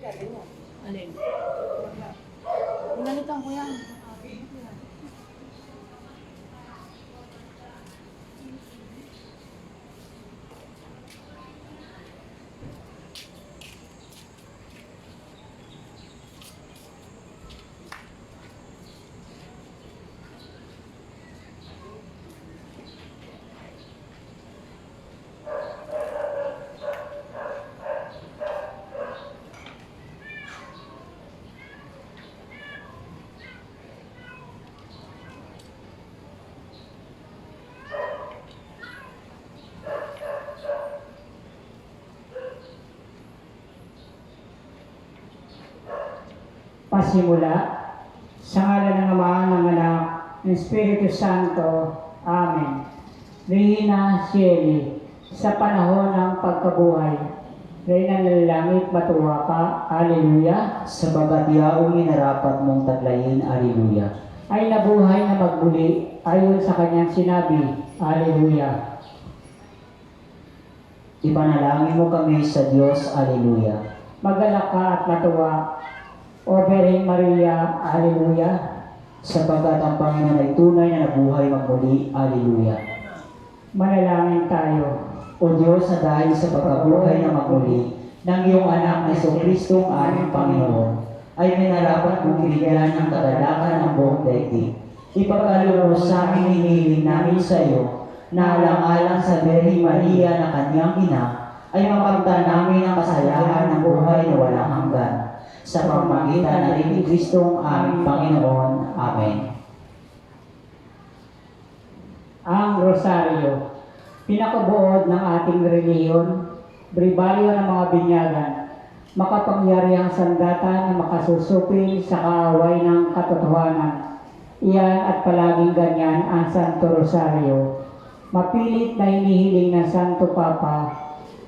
Alin? Inalitan ko yan. Pasimula, sa ngalan ng Ama, ng Anak, ng Espiritu Santo. Amen. Rehina Cieli, sa panahon ng pagkabuhay, Reyna ng langit, matuwa ka. Alleluia. Sa baga't yaong inarapat mong taglayin, Alleluia. Ay nabuhay na magbuli, ayon sa kanyang sinabi. Alleluia. Ipanalangin mo kami sa Diyos, Alleluia. Magalak ka at matuwa, O Birheng Maria. Alleluia. Sapagat ang Panginoon ay tunay na nabuhay magmuli, Alleluia. Manalangin tayo. O Diyos, na dahil sa pagkabuhay na magmuli ng iyong anak na Jesucristo ang aming Panginoon, ay minarapat mong bigyan ng kagalakan ng buong daigdig. Ipagkaloob sa amin hinihiling namin sa iyo, na alang-alang sa Birheng Maria na kanyang ina, ay makamtan namin ang kasayahan ng buhay na walang hanggan. Sa pamamagitan ng ni Kristo ang aming Panginoon. Amen. Ang Rosaryo, pinakabuod ng ating relihiyon, bribalyo ng mga binyagan, makapangyarihang sandata na makasusupil sa kaaway ng katotohanan. Iyan at palaging ganyan ang Santo Rosario. Mapilit na hinihiling ng Santo Papa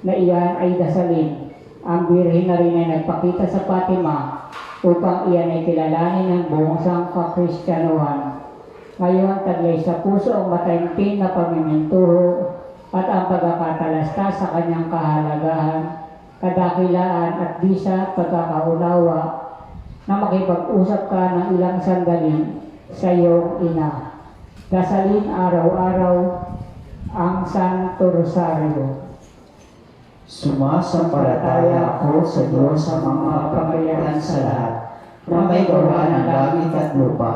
na iyan ay dasalin. Ang Birhen na rin ay nagpakita sa Fatima upang iyan ay kilalanin ng buong sangkakristyanuhan. Ngayon, taglay sa puso ang mataimtim na pamimintuho at ang pagkakatalasta sa kanyang kahalagahan, kadakilaan at di sa pagkakaunawa na makipag-usap ka ng ilang sandali sa iyong ina. Dasalin araw-araw ang Santo Rosario. Sumasampalataya ako sa Diyos sa mga kapangyarihan sa lahat, na may gawa ng langit at lupa.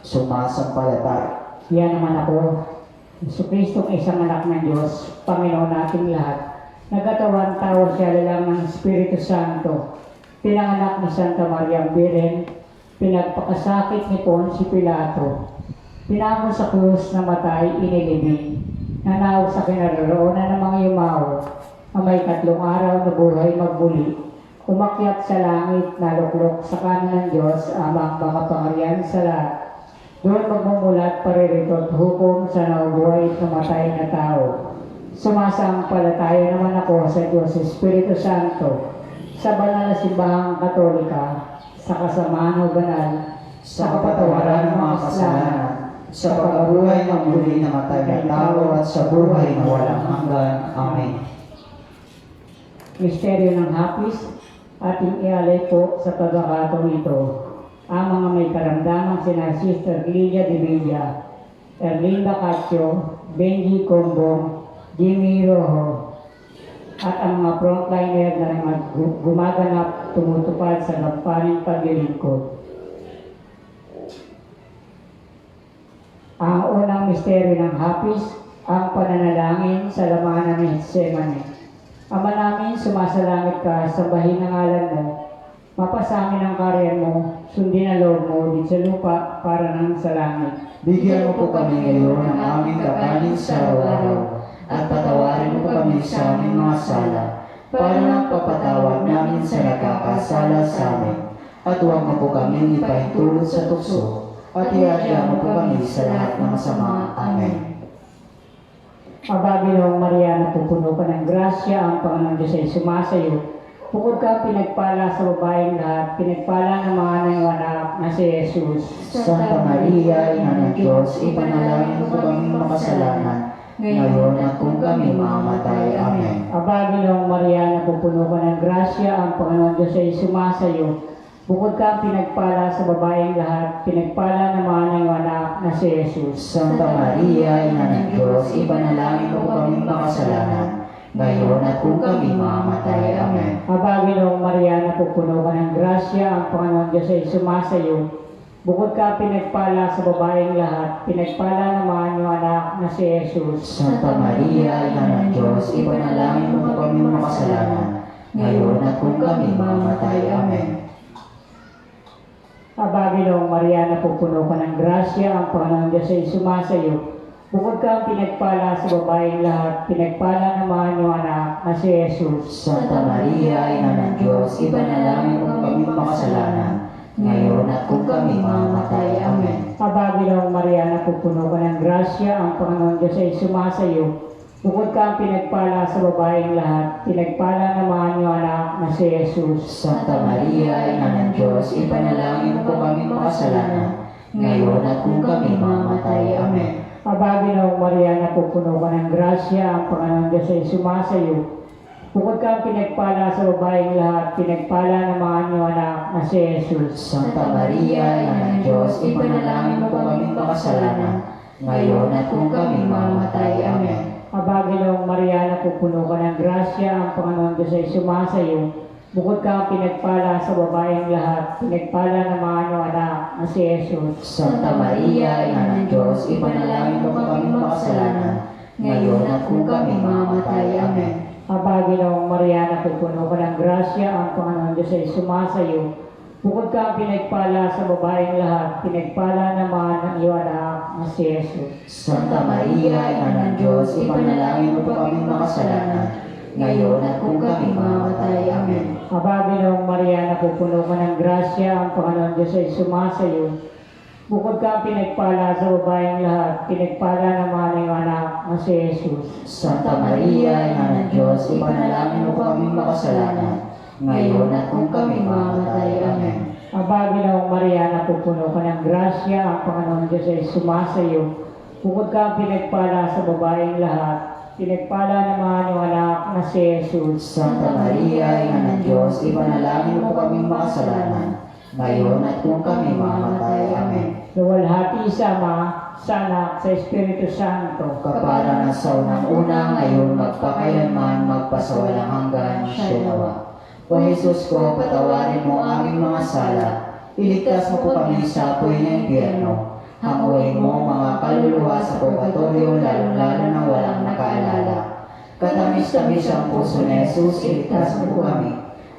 Sumasampalataya. Yan naman ako, Jesucristo ang isang anak ng Diyos, Panginoon nating lahat. Nagkatawan tao siya lang ng Espiritu Santo. Pinanganak ni Santa Maria Birhen, pinagpakasakit ni Poncio Pilato. Pinako sa krus na matay, inilibing. Nanaw sa kinaroroonan ng mga yumaw. Ang may 3 araw na buhay magbuli. Umakyat sa langit, naluklok sa kanan ng Diyos, amang makapangyarihan sa lahat. Doon magmumulat paririto at hukom sa naubuhay at namatay na tao. Sumasampalataya naman ako sa Diyos Espiritu Santo, sa banal na simbahang Katolika, sa kasamaan o banal, Sa kapatawaran ng mga kasalanan, sa pagkabuhay ng muli na matay na tao at sa buhay na walang hanggan. Amen. Misteryo ng Hapis, ating ialay po sa pagkakataon ito ang mga may karamdamang sina Sister Lilia de Villa, Erlinda Cacho, Benji Combong, Jimmy Rojo, at ang mga frontliner na gumaganap tumutupad sa gampaning paglilingkod. Ang unang misteryo ng Hapis, ang pananalangin sa lamanan ng Getsemani. Ama namin, sumasalangit ka, sambahin ang ngalan mo, mapasamin ang karyan mo, sundin ang loob mo din sa lupa para nang sa langit. Bigyan mo po kami ngayon ng aming kakanin sa araw-araw, at patawarin mo kami sa aming mga sala, para ng papatawad namin sa nagkakasala sa amin. At huwag mo po kami ipahintulot sa tukso, at iadya mo po kami sa lahat ng masama. Amen. Mabaginong Maria, napupuno ka ng grasya, ang Panginoong Diyos ay sumasayo. Bukod ka pinagpala sa babaeng lahat, pinagpala ng mga nanganak na si Jesus. Santa Maria, Ina ng Diyos, ipanalangin mo po kami makasalanan, ngayon at kung kami mamamatay. Amen. Aba, Ginoong Maria, napupuno ka ng grasya, ang Panginoon Diyos ay sumasayo. Bukod ka pinagpala sa babaeng lahat, pinagpala naman ang iyong anak na si Jesus. Santa Maria, Ina ng Diyos, ipanalangin mo kami makasalanan, ngayon at kung kami mamamatay. Amen. Aba, Ginoong Maria, napupuno ka ng grasya, ang Panginoon Diyos ay sumasayo. Bukod ka pinagpala sa babaeng lahat, pinagpala naman yung anak na si Jesus. Santa Maria, Ina ng Diyos, ipanalangin mo kami makasalanan, ngayon at kung kami mamamatay. Amen. Aba, Ginoong Maria, napupuno ka ng grasya, ang Panginoon Diyos ay sumasayo. Bukod ka pinagpala sa babaeng lahat, pinagpala naman yung anak na si Jesus. Santa Maria, Ina ng Diyos, ipanalangin mo kami makasalanan, ngayon at kung kami mamamatay. Amen. Aba, Ginoong Maria, napupuno ka ng grasya, ang Panginoon Diyos ay sumasayo. Bukod ka pinagpala sa babaeng lahat, pinagpala naman yung anak na si Jesus. Santa Maria, Ina ng Diyos, ipanalangin mo kami makasalanan, ngayon at kung kami mamamatay. Amen. Aba, Ginoong Maria, napupuno ka ng grasya, ang Panginoon Diyos ay sumasayo. Bukod ka pinagpala sa babaeng lahat, pinagpala naman yung anak na si Jesus. Santa Maria, Ina ng Diyos, ipanalangin mo kami makasalanan, ngayon at kung kami mamamatay. Amen. Aba, Ginoong Maria, napupuno ka ng grasya, ang Panginoon Diyos ay sumasayo. Bukod ka pinagpala sa babaeng lahat, pinagpala naman yung anak na si Jesus. Santa Maria, Ina ng Diyos, ipanalangin mo kami makasalanan, ngayon at kung kami mamamatay. Amen. Aba, Ginoong Maria, napupuno ka ng grasya, ang Panginoon Diyos ay sumasayo. Bukod ka pinagpala sa babaeng lahat, pinagpala naman ang iyong anak na si Jesus. Santa Maria, Ina ng Diyos, ipanalangin mo kami makasalanan, ngayon at kung kami mamamatay. Amen. Aba, Ginoong Maria, napupuno ka ng grasya, ang Panginoon Diyos ay sumasayo. Bukod ka pinagpala sa babaeng lahat, pinagpala naman ang iyong anak na si Jesus. Santa Maria, Ina ng Diyos, ipanalangin mo kami makasalanan, ngayon at kung kami mamamatay. Amen. Aba, Ginoong Maria, napupuno ka ng grasya, ang Panginoon Diyos ay sumasayo. Bukod ka pinagpala sa babaeng lahat, pinagpala naman yung anak na si Jesus. Santa Maria, Ina ng Diyos, ipanalangin mo kami makasalanan, ngayon at kung kami mamamatay. Amen. Luwalhati sa Ama, sa Anak, sa Espiritu Santo. Kapara na sa unang-una, ngayon magpakailanman, magpasawalang hanggan. Siya. O Jesus ko, patawarin mo aming mga sala, iligtas mo po kami sa apoy ng impyerno, hanguin mo mga kaluluwa sa purgatorio, lalong-lalo na walang nakaalala. Katamis-tamis ang puso ni Jesus, iligtas mo po kami.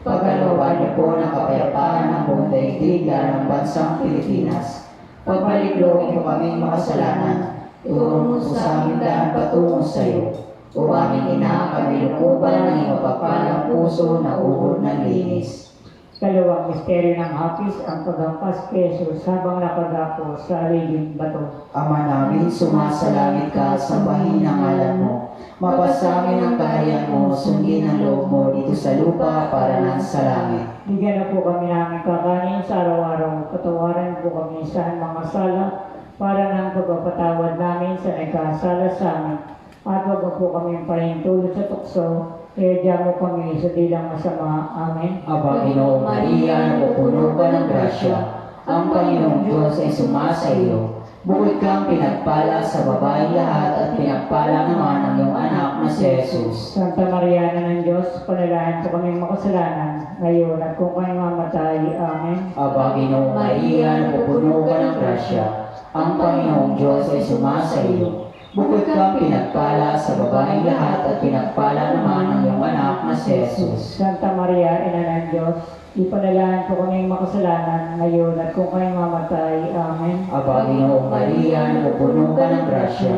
Pagkalooban niyo po ng kapayapaan ang buong daigdig, lalo ng bansang Pilipinas. Pagbalik loob mo kami makasalanan, ituro mo sa aming daan patungo sa iyo. O aming ina, kami lukuban ng iyong mapagpalang puso na ubod ng linis. Kalawang misteryo ng hapis, ang paghampas kay Jesus habang nakagapo sa aliging bato. Ama namin, sumasalangit ka, sambahin ang ngalan mo. Mapasamin ang kaharian mo, sundin ang loob mo dito sa lupa para nang sa langit. Bigyan na po kami namin kakanin sa araw-araw. Patawaran po kami sa mga sala para nang pagpapatawad namin sa nagkasala sa amin. At wag mo po kami pahintulot sa tukso, kaya diyan mo kami sa dilang masama. Amen. Aba, Ginoong Maria, napupuno ka ng grasya, ang Panginoong Diyos ay sumasa iyo. Bukod kang pinagpala sa babaeng lahat at pinagpala naman ang iyong anak na si Jesus. Santa Maria na ng Diyos, panalangin po kaming makasalanan, ngayon at kung kami mamatay. Amen. Aba, Ginoong Maria, napupuno ka ng grasya, ang Panginoong Diyos ay sumasa iyo. Bukod kang pinagpala sa babaeng lahat at pinagpala naman ang iyong anak na si Jesus. Santa Maria, Ina ng Diyos, ipanalangin po kaming makasalanan, ngayon at kung kami mamatay. Amen. Aba, Ginoong Maria, napupuno ka ng grasya,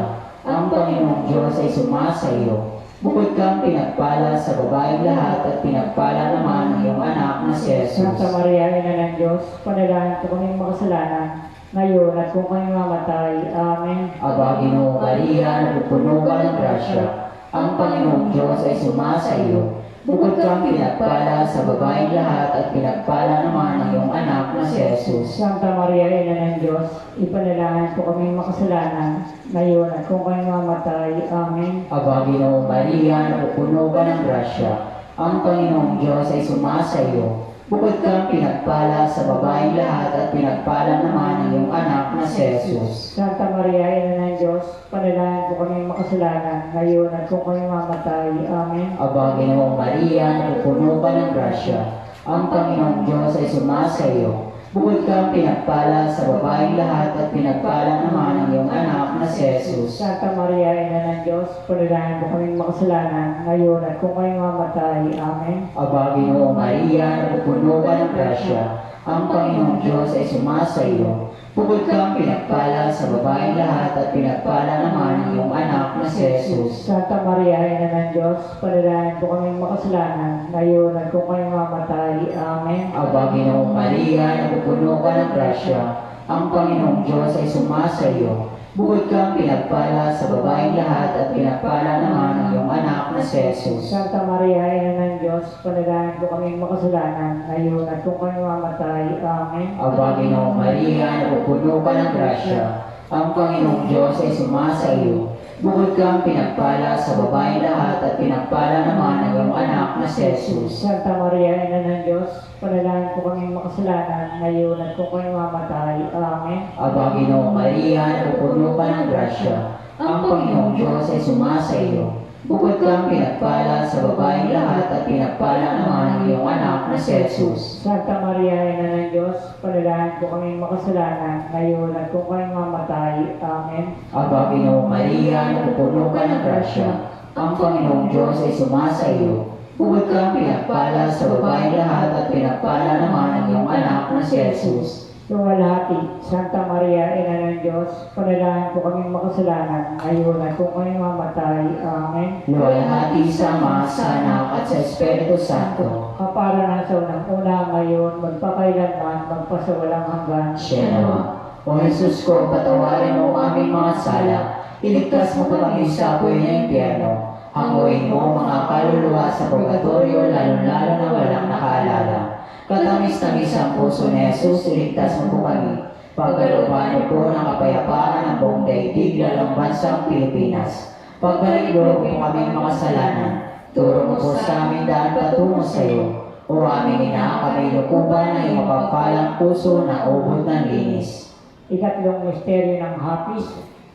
ang Panginoong Diyos ay sumasa iyo. Bukod kang pinagpala sa babaeng lahat at pinagpala naman ang iyong anak na si Jesus. Santa Maria, Ina ng Diyos, panalangin po kaming makasalanan, ngayon at kung kami mamatay. Amen. Aba, Ginoong Maria, napupuno ka ng grasya, ang Panginoong Diyos ay sumasa iyo. Bukod kang pinagpala sa babaeng lahat at pinagpala naman ang iyong anak na si Jesus. Santa Maria, Ina ng Diyos, ipanalangin po kaming makasalanan, ngayon at kung kami mamatay. Amen. Aba, Ginoong Maria, napupuno ka ng grasya. Ang Panginoong Diyos ay sumasa iyo. Bukod kang pinagpala sa babaeng lahat at pinagpala naman ang iyong anak na si Jesus. Santa Maria, Ina ng Diyos, panalangin po kaming makasalanan, ngayon at kung kami mamatay. Amen. Aba, Ginoong Maria, napupuno ka ng grasya. Ang Panginoong Diyos ay sumasa iyo. Bukod kang pinagpala sa babaeng lahat at pinagpala naman ang iyong anak na si Jesus. Santa Maria, Ina ng Diyos, panalangin po kaming makasalanan, ngayon at kung kami mamatay. Amen. Aba, Ginoong Maria, napupuno ka ng grasya. Ang Panginoong Diyos ay sumasa iyo. Bukod kang pinagpala sa babaeng lahat at pinagpala naman ang iyong anak na si Jesus. Santa Maria, Ina ng Diyos, panalangin po kaming makasalanan, ngayon at kung kami mamatay. Amen. Aba, Ginoong Maria, napupuno ka ng grasya. Ang Panginoong Diyos ay sumasa iyo. Bukod kang pinagpala sa babaeng lahat at pinagpala naman ang iyong anak na si Jesus. Santa Maria, Ina ng Diyos, panalangin po kaming makasalanan, ngayon at kung kami mamatay. Amen. Aba, Ginoong Maria, napupuno ka ng grasya. Ang Panginoong Diyos ay sumasa iyo. Bukod kang pinagpala sa babaeng lahat at pinagpala naman ang iyong anak na si Jesus. Santa Maria, Ina ng Diyos, panalangin po kaming makasalanan, ngayon at kung kami mamatay. Amen. Aba, Ginoong Maria, napupuno ka ng grasya. Ang Panginoong Diyos ay sumasa iyo. Bukod kang pinagpala sa babaeng lahat at pinagpala naman ang iyong anak na si Jesus. Santa Maria, Ina ng Diyos, panalangin po kaming makasalanan, ngayon at kung kami mamatay. Amen. Aba, Ginoong Maria, napupuno ka ng grasya. Ang Panginoong Diyos ay sumasa iyo. Bukod kang pinagpala sa babaeng lahat at pinagpala naman ang iyong anak na si Jesus. Luwalhati, Santa Maria, Ina ng Diyos, panalangin po kaming makasalanan, ngayon at kung kami mamatay. Amen. Luwalhati sa Ama, sa Anak at sa Espiritu Santo. Kapara ng sa unang-una, ngayon, magpakailanman, magpasawalang hanggan. Siya naman. O Jesus ko, patawarin mo ang aming mga sala. Iligtas mo kami sa apoy ng impyerno. Hanguin mo mga kaluluwa sa purgatorio, lalo-lalo na walang nakaalala. Katamis-tamis ang puso ni Jesus, iligtas mo po kami. Pagkalooban mo po ng kapayapaan ang buong daigdig, lalong bansang Pilipinas. Pagbalik mo po kaming makasalanan. Turo mo po sa aming daan patungo sa iyo. O aming ina, kami lukuban ng iyong mapagpalang puso na ubod ng linis. Ikatlong misteryo ng hapis,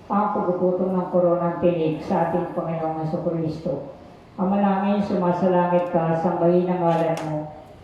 ang pagpuputong ng koronang tinig sa ating Panginoong Jesucristo. Ama namin, sumasalangit ka, sambahin ang ngalan mo.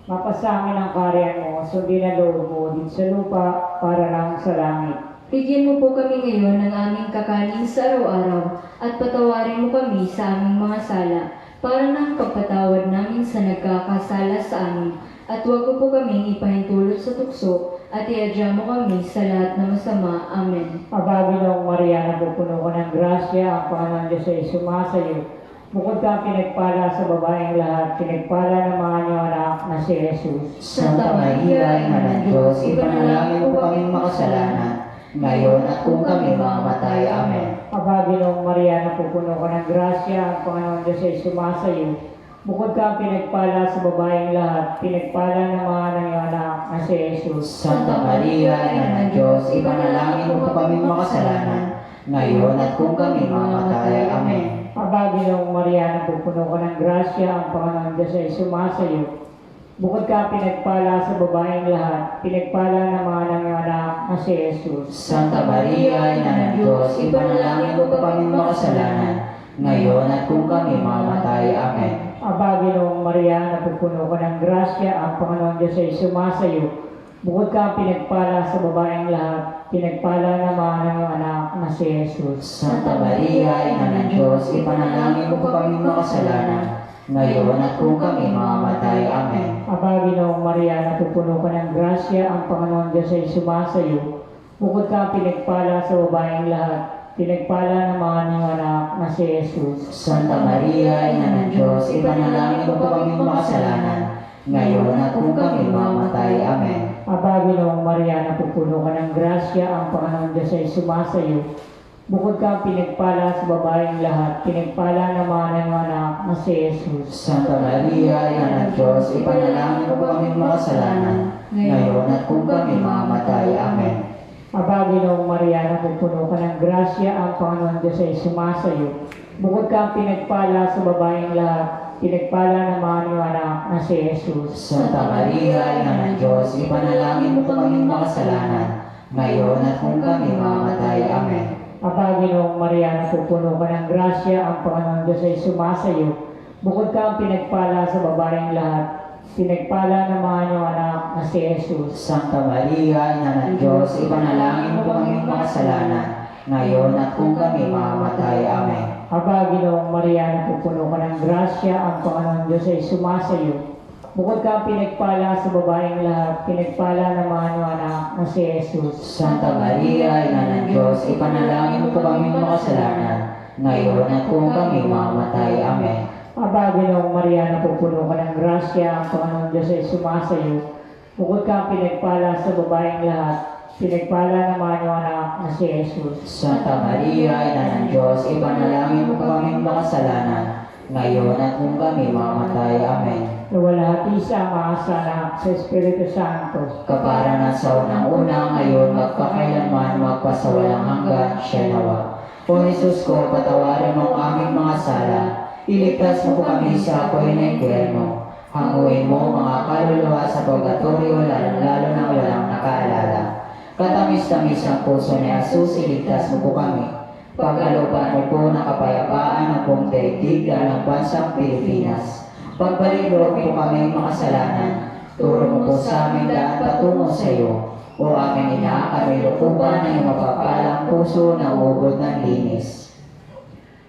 Mapasa amin ang karyan mo, sundin ang loob mo din sa lupa para lang sa langit. Bigyan mo po kami ngayon ng aming kakanin sa araw-araw at patawarin mo kami sa aming mga sala para ng pagpatawad namin sa nagkakasala sa amin. At huwag mo po kaming ipahintulot sa tukso at iadya mo kami sa lahat ng masama. Amen. Aba, Ginoong Maria, napupuno ko ng grasya, ang Panginoon Diyos ay sumasayo. Bukod kang pinagpala sa babaeng lahat, pinagpala ng mga niyong anak na si Jesus. Santa Maria, Ina ng Diyos, ipanalangin mo po kaming makasalanan, ngayon at kung kami mamamatay. Amen. Aba, Ginoong Maria, napupuno ko ng grasya, ang Panginoon Diyos ay sumasayo. Bukod kang pinagpala sa babaeng lahat, pinagpala ng mga niyong anak na si Jesus. Santa Maria, Ina ng Diyos, ipanalangin mo po kaming makasalanan, ngayon at kung kami mamamatay. Amen. Aba, Ginoong Maria, napupuno ko ng grasya, ang Panginoon Diyos ay sumasayo. Bukod ka pinagpala sa babaeng lahat, pinagpala ng mga nanganak na si Jesus. Santa Maria, Ina ng Diyos, ipanalangin mo po kaming makasalanan, ngayon at kung kami mamamatay. Amen. Aba, Ginoong Maria, napupuno ko ng grasya, ang Panginoon Diyos ay sumasayo. Bukod ka pinagpala sa babaeng lahat, pinagpala ng mga nanganak na si Jesus. Santa Maria, Ina ng Diyos, ipanalangin mo po kaming makasalanan, ngayon at kung kami mamamatay. Amen. Aba, Ginoong Maria, napupuno ko ng grasya, ang Panginoon Diyos ay sumasayo. Bukod ka pinagpala sa babaeng lahat, pinagpala ng mga nanganak na si Jesus. Santa Maria, Ina ng Diyos, ipanalangin mo po kaming makasalanan, ngayon at kung kami mamamatay. Amen. Aba, Ginoong Maria, napupuno ka ng grasya, ang Panginoon Diyos ay sumasayo. Bukod kang pinagpala sa babaeng lahat, pinagpala naman ang anak na si Jesus. Santa Maria, Ina ng Diyos, ipanalangin mo kaming makasalanan, ngayon at kung kami mamamatay. Amen. Aba, Ginoong Maria, napupuno ka ng grasya, ang Panginoon Diyos ay sumasayo. Bukod kang pinagpala sa babaeng lahat, pinagpala naman ang anak na si Jesus. Santa Maria, Ina ng Diyos, ipanalangin mo kaming makasalanan, ngayon at kung kami mamamatay. Amen. Aba, Ginoong Maria, napupuno ka ng grasya, ang Panginoon Diyos ay sumasayo. Bukod kang pinagpala sa babaeng lahat, pinagpala naman yung anak na si Jesus. Santa Maria, Ina ng Diyos, ipanalangin mo kaming makasalanan, ngayon at kung kami mamamatay. Amen. Aba, Ginoong Maria, napupuno ka ng grasya, ang Panginoon Diyos ay sumasayo. Bukod kang pinagpala sa babaeng lahat, pinagpala naman yung anak na si Jesus. Santa Maria, Ina ng Diyos, ipanalangin mo kaming makasalanan, ngayon at kung kami mamamatay. Amen. Aba, Ginoong Maria, napupuno ka ng grasya, ang Panginoon Diyos ay sumasayo. Bukod kang pinagpala sa babaeng lahat, pinagpala naman yung anak na si Jesus. Santa Maria, Ina ng Diyos, ipanalangin mo kaming makasalanan, ngayon at kung kami mamamatay. Amen. Nawalhati sa Ama, sa Anak, sa Espiritu Santo. Kapara na sa unang-una, ngayon, magpakailanman, magpasawalang hanggan, siya nawa. O Jesus ko, patawarin mo ang aming mga sala, iligtas mo kami sa apoy ng impyerno. Hanguin mo mga kaluluwa sa purgatorio, lalo na walang nakaalala. Katamis-tamis ang puso ni Jesus, iligtas mo po kami. Pagkalooban mo po ng kapayapaan ng buong daigdig ng bansang Pilipinas. Pagbalik loob po kami makasalanan. Turo mo po sa amin daan patungo sa iyo. O aming ina, kami lukuban ng iyong mapapalang puso na ubod ng linis.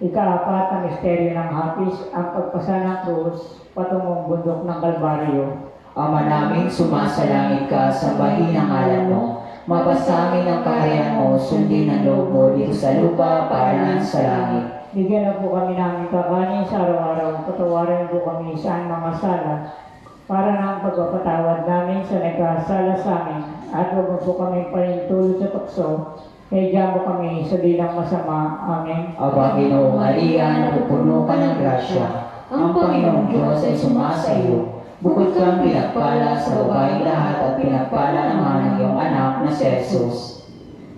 Ika-apat na misteryo ng hapis, ang pagpasa ng krus patungong bundok ng Kalbaryo. Ama namin, sumasalangit ka, sambahin ang ngalan mo. Mapasamin ang kaharian mo, sundin ang loob mo dito sa lupa para nan sa langit. Bigyan na po kami ng kakanin sa araw-araw, patawarin po kami sa mga sala, para ng pagpapatawad namin sa nagkasala sa amin, at huwag mo po kami palintulot sa tukso, kaya mo kami sa bilang masama. Amen. Aba, Ginoong Maria, napupuno ka ng grasya. Ang Panginoong Diyos ay sumasayo. Bukod kang pinagpala sa babaeng lahat at pinagpala naman ang iyong anak na si Jesus.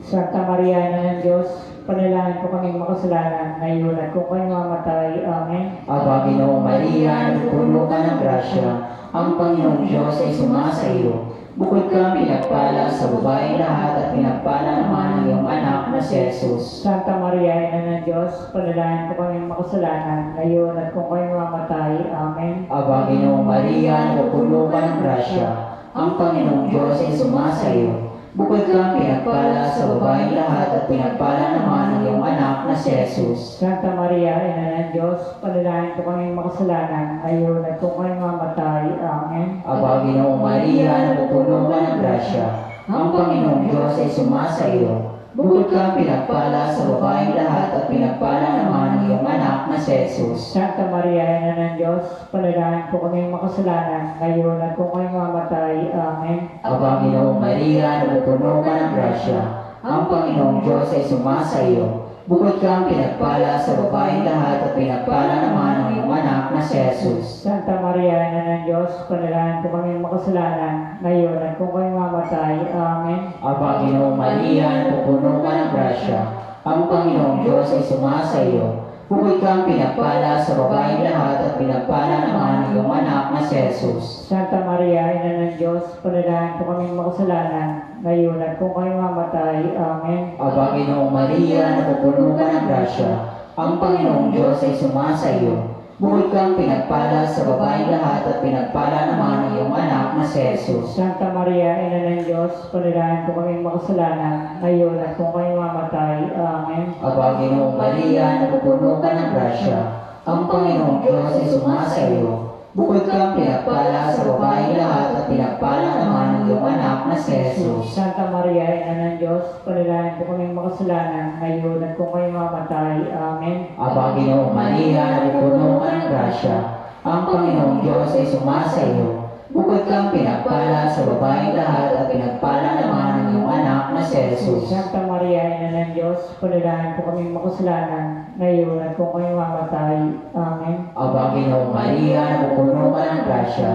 Santa Maria, Ina ng Diyos, panalangin po kaming makasalanan, ngayon at kung kayo mamatay. Amen. Aba, Ginoong Maria, napupuno ka ng grasya. Ang Panginoong Diyos ay sumasayo. Bukod kang pinagpala sa babaeng lahat at pinagpala naman ang iyong anak na si Jesus. Santa Maria, Ina ng Diyos, panalangin po kaming makasalanan, ngayon at kung kayo mamatay. Amen. Aba, Ginoong Maria, napupuno ka ng grasya. Ang Panginoong Diyos ay sumasayo. Bukod kang pinagpala sa babaeng lahat at pinagpala naman ang iyong anak na si Jesus. Santa Maria, Ina ng Diyos, panalangin po kaming makasalanan, ngayon at kung kayo mamatay. Amen. Aba, Ginoong Maria, napupuno ka ng grasya. Ang Panginoong Diyos ay sumasayo. Bukod kang pinagpala sa babaeng lahat at pinagpala naman ang iyong anak na si Jesus. Santa Maria, Ina ng Diyos, panalangin po kaming makasalanan, ngayon at kung kayo mamatay. Amen. Aba, Ginoong Maria, napupuno ka ng grasya. Ang Panginoong Diyos ay sumasayo. Bukod kang pinagpala sa babaeng lahat at pinagpala naman ang iyong anak na si Jesus. Santa Maria, Ina ng Diyos, panalangin po kaming makasalanan, ngayon at kung kayo mamatay. Amen. Aba, Ginoong Maria, napupuno ka ng grasya. Ang Panginoong Diyos ay sumasayo. Bukod kang pinagpala sa babaeng lahat at pinagpala naman ang iyong anak na si Jesus. Santa Maria, Ina ng Diyos, panalangin po kaming makasalanan, ngayon at kung kayo mamatay. Amen. Aba, Ginoong Maria, napupuno ka ng grasya. Ang Panginoong Diyos ay sumasayo. Bukod kang pinagpala sa babaeng lahat at pinagpala naman ang iyong anak na si Jesus. Santa Maria, Ina ng Diyos, panalangin po kaming makasalanan, ngayon at kung kayo mamatay. Amen. Aba, Ginoong Maria, napupuno ka ng grasya. Ang Panginoong Diyos ay sumasayo. Bukod kang pinagpala sa babaeng lahat at pinagpala naman ang iyong anak na si Jesus. Santa Maria, Ina ng Diyos, panalangin po kaming makasalanan, ngayon at kung kayo mamatay. Amen. Aba, Ginoong Maria, napupuno ka ng grasya. Ang Panginoong Diyos ay sumasayo. Bukod kang pinagpala sa babaeng lahat at pinagpala naman ang iyong anak na si Jesus. Santa Maria, Ina ng Diyos, panalangin po kaming makasalanan, ngayon at kung kami mamatay. Amen. Aba, Ginoong Maria, napupuno ka ng grasya,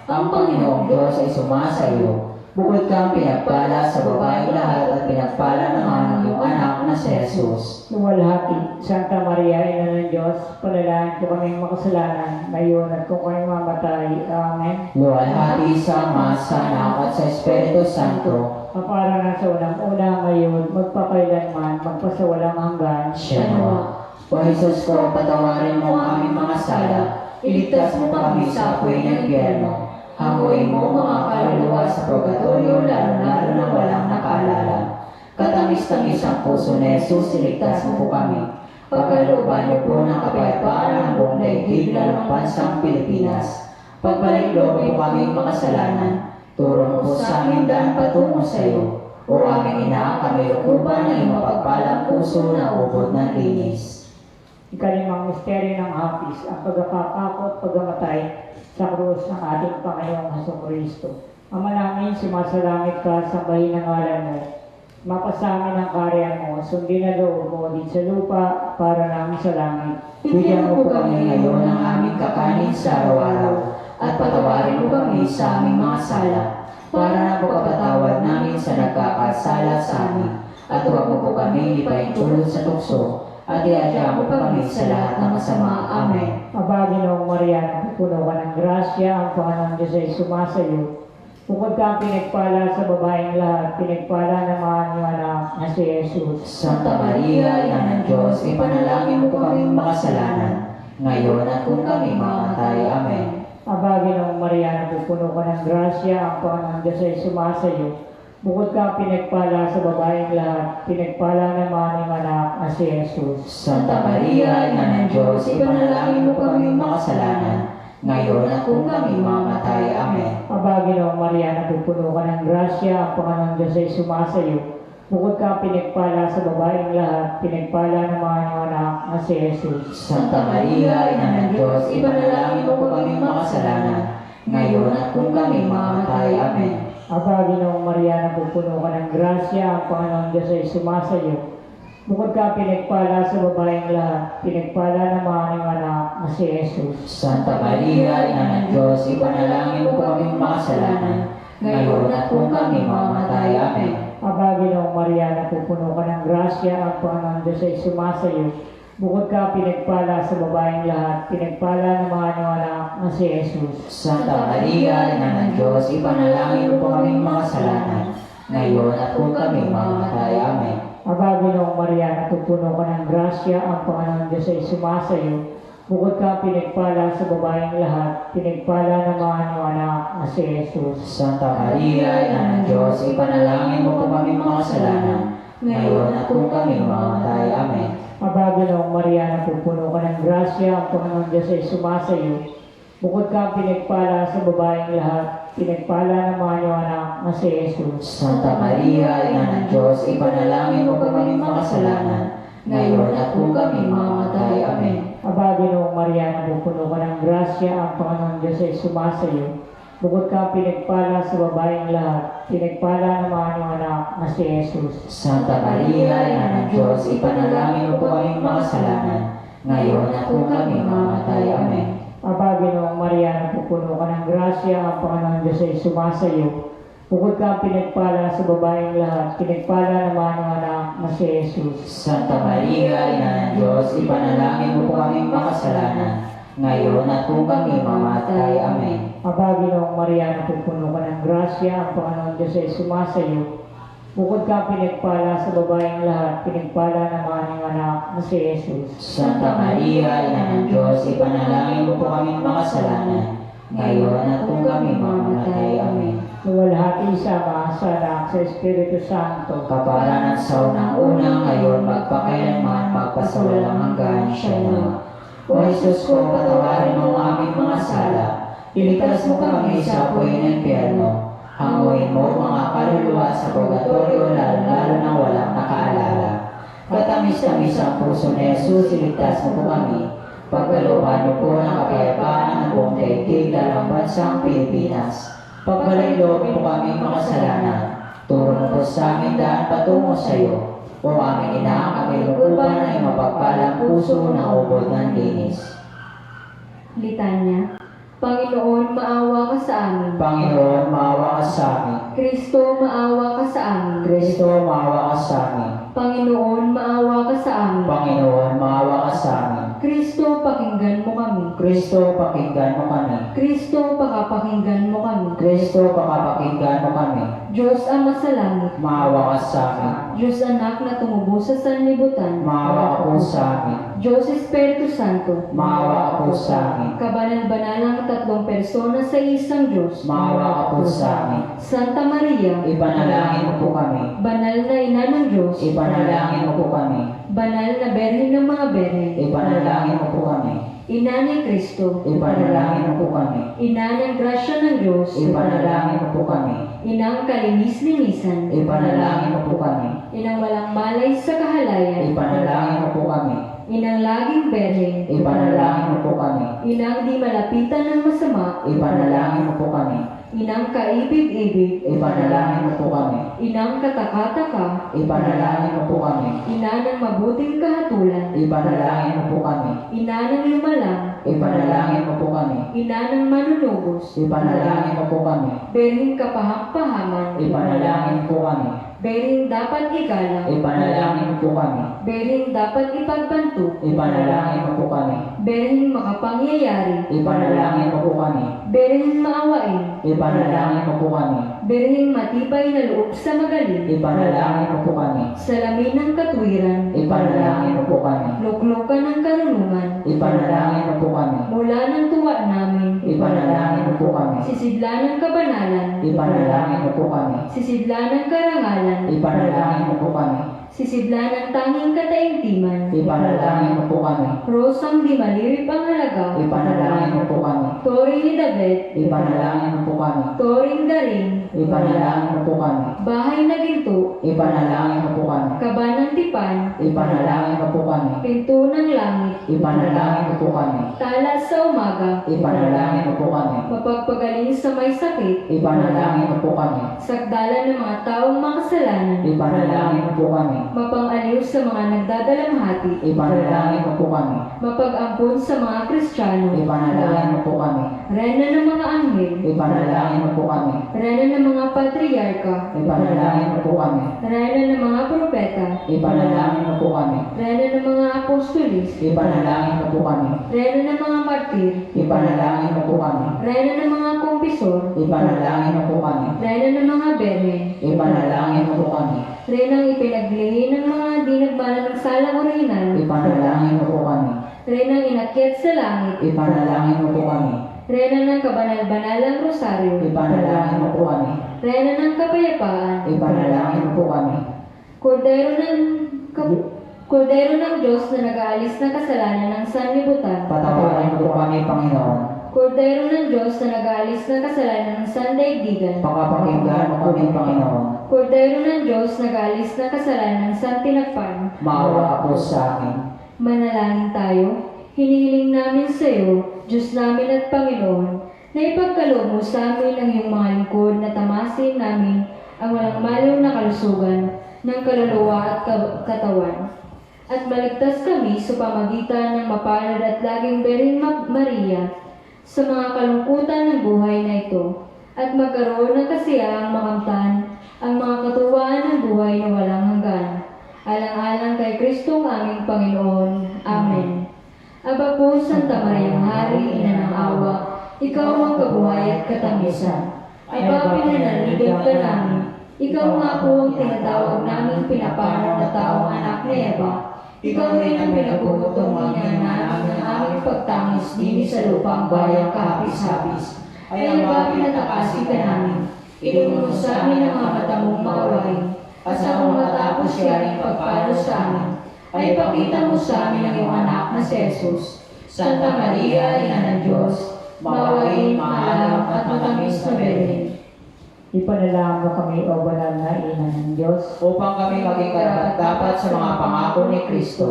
ang Panginoong Diyos ay sumasa iyo. Bukod kang pinagpala sa babaeng lahat at pinagpala naman ang iyong anak na si Jesus. Luwalhati, Santa Maria, Ina ng Diyos, panalangin po kaming makasalanan, ngayon at kung kami mamatay. Amen. Luwalhati sa Ama, sa Anak at sa Espiritu Santo. Kaparanan sa unang-una ngayon, magpakailanman, magpasawalang hanggan. Siya nawa. O Jesus ko, patawarin mo ang aming mga sala. Iligtas mo kami sa apoy ng impyerno. Hanguin mo mga kaluluwa sa purgatorio, lalo na walang nakaalala. Katamis-tamis ang puso ni Jesus, iligtas mo po kami. Pagkalooban niyo po ng kapayapaan ang buong daigdig, lalong bansang Pilipinas. Pagbaliklo po kaming makasalanan. Turo mo po sa amin daan patungo sa iyo. O aming ina, kami lukuban ng iyong mapagpalang puso na ubod ng linis. Ikalimang misteryo ng hapis, ang pagkakako at pagkamatay sa krus ng ating Panginoong Hesukristo. Ama namin, sumasalangit ka, sambahin ang ngalan mo. Mapasamin ang karya mo, sundin na loob mo din sa lupa para namin sa langit. Bigyan mo po kami ngayon ng aming kakanin sa araw-araw at patawarin mo kami sa aming mga sala para na po kapatawad namin sa nagkakasala sa amin. At huwag mo po kami ipaintulot sa tukso at iadya mo kami sa lahat ng masama. Amen. Aba, Ginoong Maria, napupuno ka ng grasya, ang Panginoon Diyos ay sumasayo. Bukod ka pinagpala sa babaeng lahat, pinagpala naman yung anak na si Jesus. Santa Maria, Ina ng Diyos, ipanalangin mo po kaming makasalanan, ngayon at kung kami mamatay. Amen. Aba, Ginoong Maria, napupuno ka ng grasya, ang Panginoon Diyos ay sumasayo. Bukod ka pinagpala sa babaeng lahat, pinagpala naman yung anak na si Jesus. Santa Maria, Ina ng Diyos, ipanalangin mo po kaming makasalanan, ngayon at kung kami mamatay. Amen. Aba, Ginoong Maria, napupuno ka ng grasya, ang Panginoon Diyos ay sumasayo. Bukod ka pinagpala sa babaeng lahat, pinagpala naman yung anak na si Jesus. Santa Maria, Ina ng Diyos, ipanalangin mo po kaming makasalanan, ngayon at kung kami mamatay. Amen. Aba, Ginoong Maria, napupuno ka ng grasya, ang Panginoon Diyos ay sumasayo. Bukod ka pinagpala sa babaeng lahat, pinagpala naman yung anak na si Jesus. Santa Maria, Ina ng Diyos, ipanalangin mo po kaming makasalanan, ngayon at kung kami mamatay. Amen. Aba, Ginoong Maria, napupuno ka ng grasya, ang Panginoon Diyos ay sumasayo. Bukod ka pinagpala sa babaeng lahat, pinagpala naman yung anak na si Jesus. Santa Maria, Ina ng Diyos, ipanalangin mo po kaming makasalanan, ngayon at kung kami mamatay. Amen. Aba, Ginoong Maria, napupuno ka ng grasya, ang Panginoon Diyos ay sumasayo. Bukod ka pinagpala sa babaeng lahat, pinagpala naman yung anak na si Jesus. Santa Maria, Ina ng Diyos, ipanalangin mo po kaming makasalanan, ngayon at kung kami mamatay. Amen. Aba, Ginoong Maria, napupuno ka ng grasya, ang Panginoon Diyos ay sumasayo. Bukod ka pinagpala sa babaeng lahat, pinagpala naman yung anak na si Jesus. Santa Maria, Ina ng Diyos, ipanalangin mo po kaming makasalanan, ngayon at kung kami mamatay. Amen. Aba, Ginoong Maria, napupuno ka ng grasya, ang Panginoon Diyos ay sumasayo. Bukod ka pinagpala sa babaeng lahat, pinagpala naman yung anak na si Jesus. Santa Maria, Ina ng Diyos, ipanalangin mo po kaming makasalanan, ngayon at kung kami mamatay. Amen. Aba, Ginoong Maria, napupuno ka ng grasya, ang Panginoon Diyos ay sumasayo. Bukod ka pinagpala sa babaeng lahat, pinagpala naman yung anak na si Jesus. Santa Maria, Ina ng Diyos, ipanalangin mo po kaming makasalanan, ngayon at kung kami mamatay. Amen. Aba, Ginoong Maria, napupuno ka ng grasya, ang Panginoon Diyos ay sumasayo. Bukod ka pinagpala sa babaeng lahat, pinagpala naman yung anak na si Jesus. Santa Maria, Ina ng Diyos, ipanalangin mo po kaming makasalanan, ngayon at kung kami mamatay. Amen. Luwalhati sa Ama, sa Anak, sa Espiritu Santo. Kapara ng sa unang-una, ngayon magpakailanman, magpasawalang hanggan. Siya na. O Jesus ko, patawarin mo ang aming mga sala, iligtas mo kami sa apoy ng impyerno. Hanguin mo mga kaluluwa sa purgatorio, lalo na walang nakaalala. Katamis-tamis ang puso ni Jesus, iligtas mo po kami. Pagkalooban mo po ng kapayapaan ang buong daigdig, lalong bansang Pilipinas. Pagbalaylo po kami makasalanan. Turo mo po sa amin daan patungo sa iyo. O aming ina, kami lukuban ay mapagpalang puso na ubod ng linis. Litanya. Panginoon, maawa ka sa amin. Panginoon, maawa ka sa amin. Kristo, maawa ka sa amin. Kristo, maawa ka sa amin. Panginoon, maawa ka sa amin. Panginoon, maawa ka sa amin. Kristo, pakinggan mo kami. Kristo, pakinggan mo kami. Kristo, pakapakinggan mo kami. Kristo, pakapakinggan mo kami. Diyos Ama sa langit. Maawa ka sa amin. Diyos Anak na tumubo sa sanlibutan. Maawa ka po sa amin. Diyos Espiritu Santo. Maawa ka po sa amin. Kabanal-banalang tatlong persona sa isang Diyos. Maawa ka po sa amin. Santa Maria. Ipanalangin mo po kami. Banal na Ina ng Diyos. Ipanalangin mo po kami. Banal na Berhen ng mga Berhen. Ipanalangin mo po kami. Ina ni Kristo. Ipanalangin mo po kami. Ina ng grasya ng Diyos. Ipanalangin mo po kami. Inang kalinis-linisan. Ipanalangin mo po kami. Inang walang malay sa kahalayan. Ipanalangin mo po kami. Inang laging Berhen. Ipanalangin mo po kami. Inang di malapitan ng masama. Ipanalangin mo po kami. Inang kaibig-ibig. Ipanalangin mo po kami. Inang katakataka. Ipanalangin mo po kami. Ina ng mabuting kahatulan. Ipanalangin mo po kami. Ina ng lumalang. Ipanalangin mo po kami. Ina ng manunubos. Ipanalangin mo po kami. Berhing kapahang-pahaman. Ipanalangin po kami. Berhing dapat igalang. Ipanalangin mo po kami. Berhing dapat ipagbantu. Ipanalangin mo po kami. Berhing makapangyayari. Ipanalangin mo po kami. Berhing maawain. Ipanalangin mo po kami. Berhing matibay na loob sa magaling. Ipanalangin mo po kami. Salamin ng katwiran. Ipanalangin mo po kami. Luklukan ng karunungan. Ipanalangin mo po kami. Mula ng tuwa namin. Ipanalangin mo po kami. Sisidla ng kabanalan. Ipanalangin mo po kami. Sisidla ng karangalan. Ipanalangin mo po kami. Sisidla ng tanging kataimtiman. Ipanalangin mo po kami. Rosang di malirip ang halaga. Ipanalangin mo po kami. Toring ni David. Ipanalangin mo po kami. Toring garing. Ipanalangin mo po kami. Bahay na ginto. Ipanalangin mo po kami. Kaba ng tipan. Ipanalangin mo po kami. Pinto ng langit. Ipanalangin mo po kami. Tala sa umaga. Ipanalangin mo po kami. Mapagpagaling sa may sakit. Ipanalangin mo po kami. Sakdala ng mga taong makasalanan. Ipanalangin mo po kami. Mapang-aliw sa mga nagdadalamhati. Ipanalangin mo po kami. Mapag-ampun sa mga Kristiyano. Ipanalangin mo po kami. Reyna ng mga anghel. Ipanalangin mo po kami. Reyna ng mga patriarka. Ipanalangin mo po kami. Reyna ng mga propeta. Ipanalangin mo po kami. Reyna ng mga apostolis. Ipanalangin mo po kami. Reyna ng mga martir. Ipanalangin mo po kami. Reyna ng mga kumpisor. Ipanalangin mo po kami. Reyna ng mga berhen. Ipanalangin mo po kami. Reynang ipinaglihi ng mga di nagmana ng salang orihinal. Ipanalangin mo po kami. Reynang inakyat sa langit. Ipanalangin mo po kami. Reyna ng kabanal-banalang rosaryo. Ipanalangin mo po kami. Reyna ng kapayapaan. Ipanalangin mo po kami. Kordero ng Diyos na nag-aalis ng kasalanan ng sanlibutan. Patawarin mo po kami, Panginoon. Kordero ng Diyos na nag-aalis ng kasalanan ng sandaigdigan. Pakapakinggan mo kami, Panginoon. Kordero ng Diyos na nag-aalis ng kasalanan ng santinagpan. Maawa ka po sa amin. Manalangin tayo. Hinihiling namin sa iyo, Diyos namin at Panginoon, na ipagkaloob mo sa amin ang iyong mga lingkod na tamasin namin ang walang maliw na kalusugan ng kaluluwa at katawan. At maligtas kami sa pamagitan ng mapalad at laging Berhing Maria sa mga kalungkutan ng buhay na ito, at magkaroon ng kasiyahang makamtan ang mga katuwaan ng buhay na walang hanggan. Alang-alang kay Kristong aming Panginoon. Amen. Aba po, Santa Maria Hari, Ina ng Awa, ikaw ang kabuhay at katamisan. Aba, pinanaligan ka namin. Ikaw nga po ang tinatawag naming pinapanong na taong anak ni Eva. Ikaw rin ang pinagbubutom namin ng aming pagtangis din sa lupang bayang kahapis-hapis. Ay ba pinatakasi ka namin? Ilunod sa amin ang mga mata mong maawain. At sa kung matapos siya rin pagpalo sa amin, ay ipakita mo sa amin ang iyong anak na si Jesus. Santa Maria, Ina ng Diyos, maawain, maalam at matamis na Berhen. Ipanalangin mo kami, O banal na Ina ng Diyos, Upang kami maging karapat-dapat sa mga pangako ni Kristo.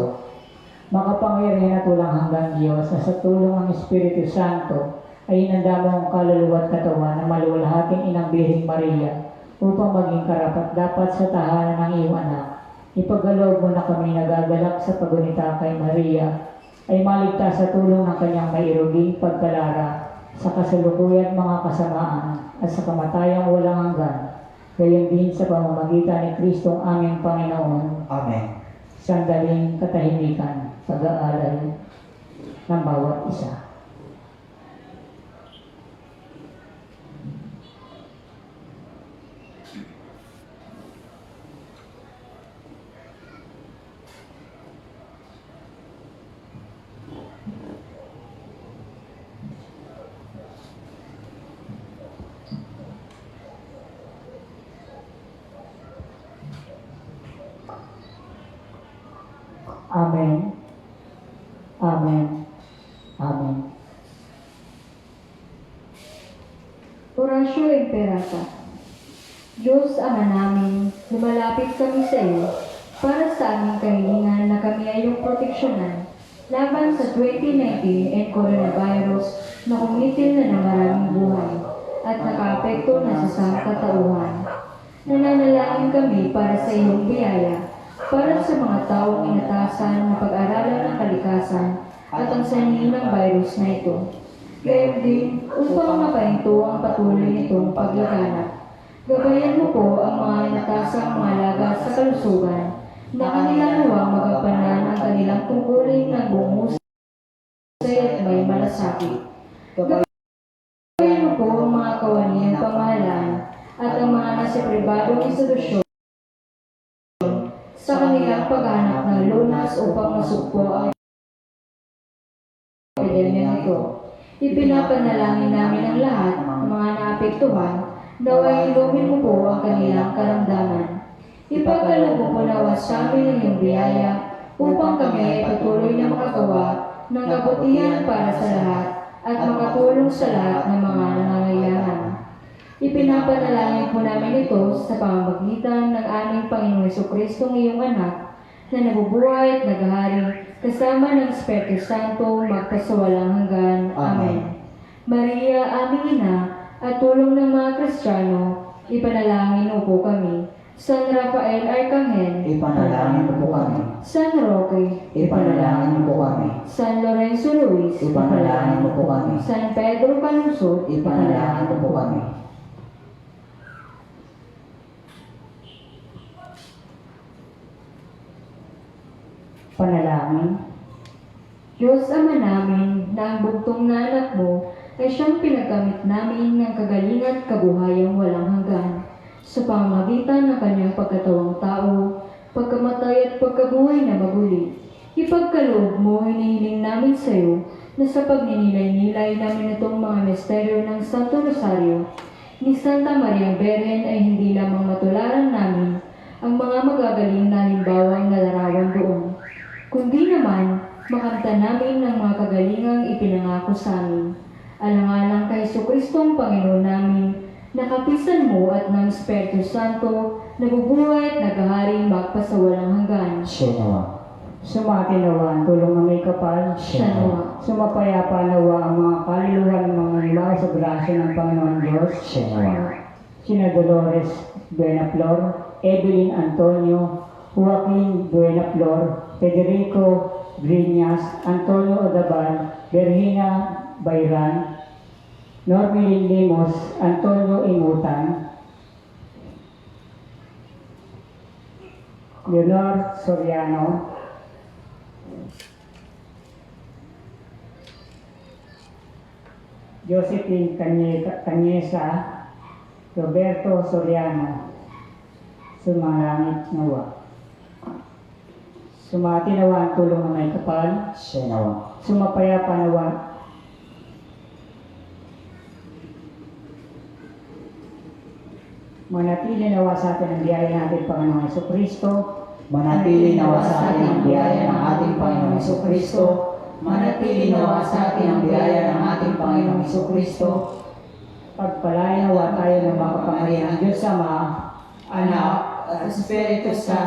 makapangyarihan at walang hanggang Diyos na sa tulong ng Espiritu Santo ay inanda mo ang kaluluwa at katawan ng maluwalhating Inang Birheng Maria upang maging karapat-dapat sa tahanan ng iyong anak. Ipagkaloob mo na kami nagagalak sa pagunita kay Maria, ay maligtas sa tulong ng kanyang mairuging pagkalara sa kasalukuyan mga kasamaan at sa kamatayang walang hanggan, gayon din sa pamamagitan ni Kristong aming Panginoon. Amen. Sandaling katahimikan, pag-aalay ng bawat isa. Amen. Amen. Amen. Oratio Imperata. Diyos Ama namin, lumalapit kami sa iyo para sa aming kahilingan na kami ay iyong proteksyonan laban sa 2019 and coronavirus na kumitil na ng maraming buhay at nakaapekto na sa sangkatauhan. Nananalangin kami para sa iyong biyaya, para sa mga taong inatasan na pag-aralan ng kalikasan at ang sanhi ng virus na ito. Gayon din, upang mapahinto ang patuloy nitong paglaganap. Gabayan mo po ang mga inatasang mga laga sa kalusugan na kanilang nawang magampanan ang kanilang tungkulin ng buong husay at may malasakit. Gabayan mo po ang mga kawani ng pamahalaan at ang mga nasa pribadong institusyon sa kanilang paghanap ng lunas upang masugpo ang epidemya nito. Ipinapanalangin namin ang lahat ng mga naapektuhan, naway ilumin mo po ang kanilang karamdaman. Ipagkaloob mo po nawa sa amin ang iyong biyaya upang kami ay patuloy na makagawa ng kabutihan para sa lahat at makatulong sa lahat ng mga nangangailangan. Ipinapanalangin po namin ito sa pamamagitan ng aming Panginoong Jesucristo ng iyong anak na nabubuhay at naghahari kasama ng Espiritu Santo magpasawalang hanggan. Amen. Maria, aming ina at tulong ng mga Kristiyano, ipanalangin mo po kami. San Rafael Arcangel, Ipanalangin mo po kami. San Roque, Ipanalangin mo po kami. San Lorenzo Luis, Ipanalangin mo po kami. San Pedro Calusot, Ipanalangin mo po kami. Panalangin. Diyos Ama namin, na ang bugtong na anak mo ay siyang pinagamit namin ng kagalingan at kabuhayang walang hanggan sa pamamagitan ng kanyang pagkatawang tao, pagkamatay at pagkabuhay na maguli. Ipagkaloob mo, hinihiling namin sa iyo na sa pagninilay-nilay namin itong mga misteryo ng Santo Rosario ni Santa Maria Beren ay hindi lamang matularan namin ang mga magagaling na halimbawang nalarawan doon, kundi naman makamtan namin ng mga kagalingang ipinangako sa amin. Alang-alang kay Jesucristong Panginoon namin, nakapisan mo at ng Espiritu Santo, nabubuhay at naghahari magpasawalang hanggan. Siya nawa. Sumati nawa ang tulong ng may kapal. Siya nawa. Sumapayapa nawa ang mga kaluluwa ng mga iba sa grasya ng Panginoon Diyos. Siya nawa. Sina Dolores Buenaflor, Evelyn Antonio, Joaquin Buenaflor, Federico Griñas, Antonio Odabal, Virginia Bayran, Normilin Limos, Antonio Ingutan, Leonor Soriano, Josephine Cañesa, Roberto Soriano, sumalangit nawa. Sumati nawa ang tulong ng may kapal. Siya nawa. Sumapayapa nawa. Manatili nawa sa atin ang biyaya natin Panginoong Jesucristo. Manatili nawa sa atin ang biyaya ng ating Panginoong Jesucristo. Manatili nawa sa atin ang biyaya ng ating Panginoong Jesucristo. Pagpalain nawa tayo ng makapangyarihang Diyos Ama, Anak at Espiritu Santo.